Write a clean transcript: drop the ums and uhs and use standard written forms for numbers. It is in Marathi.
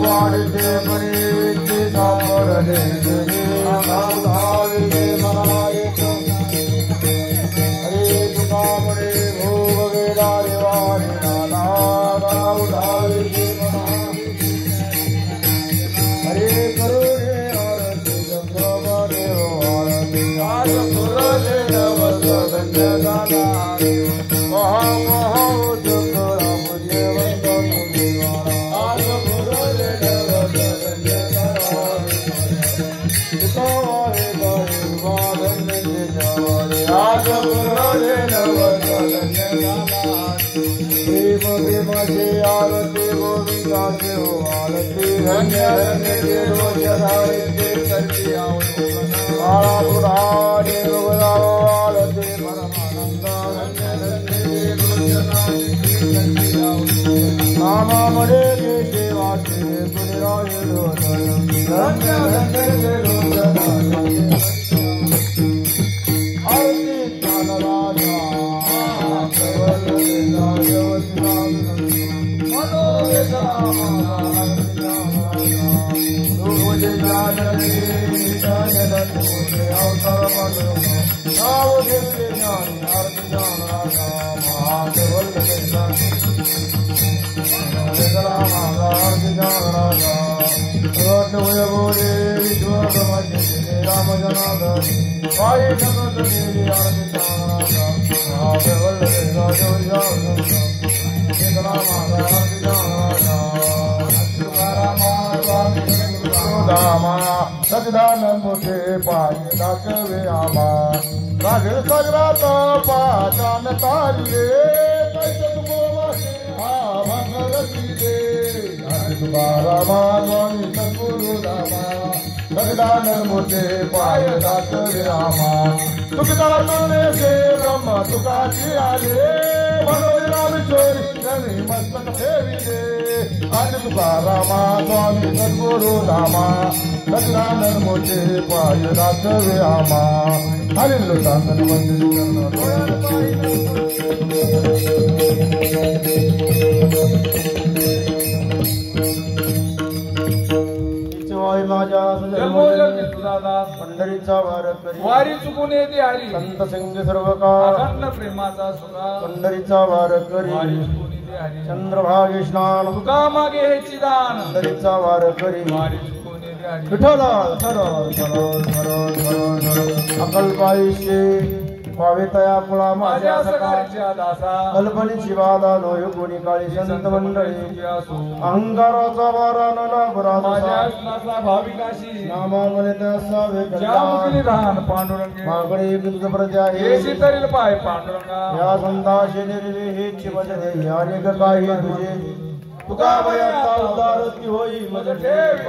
वाढते परीचे सापडले धाविले मनायचो हरे तुका म्हणे भोग वेला रे वाणी नाना धाविले मना हरे करुणे आरती चंद्रमणे आरती आज पुरले नवस गंजगाना महा महा चंद्रा पुण्यवंत पुण्यवाना आज पुरले नवस आज पुरले नवस प्रेम प्रेमाचे आरती गोविंदाचे हो आरती धन्य धन्य देव जधारिते सर्वे आवडो काळा पुराणे गोविंदाव आरती परमानंद धन्य धन्य देव जधारिते सर्वे आवडो नामा मडे केशे वाचे पुनिराय लोचन धन्य धन्य देव जधारिते आरती ज्ञानराजा राम जनार्दन पाये जगत मेरी आरती सगदानंद मोठे पाये दाखवे आमा रागे सगरात पाचान तारिले तुकारामा स्वामी सद्गुरु रामा सगदानंद मोठे पाय दाखवे आमा तुकदार तुने से ब्रह्म तुकाची आले मनोराम चोरी जनी मस्तक ठेविले आज तुकारामा स्वामी सद्गुरु रामा सगदानंद मोठे पाय दाखवे आमा हरिलो चांदन मंदिर माझ्या पंढरीचा वार करी वारी चुकून येते हरी संत संग सर्व का अखंड प्रेमाचा सुखा पंढरीचा वार करी वारी चुकून येते हरी चंद्रभागे स्नान तुका मागे हे चिदान पंढरीचा वार करी वारी चुकून येते हरी विठ्ठला सरळ सरळ सरळ सरळ अकल्पायुष्ये पावे तया कुळा माझ्या सकाळच्या दासा कल्पनेची बाधा नोय कोणी काळी संत मंडळी अहंकाराचा वारा नला माझ्या स्नातला भाविकाशी नामावले असावे ज्यामुखी राहण पांडुरंगे मागणे बिंद प्रजा हे तरील पाय पांडुरंगा या संताशे निर्ले हे चिवजने अनेक काही तुझे तुका भयाचा उदारती होई मज ठेव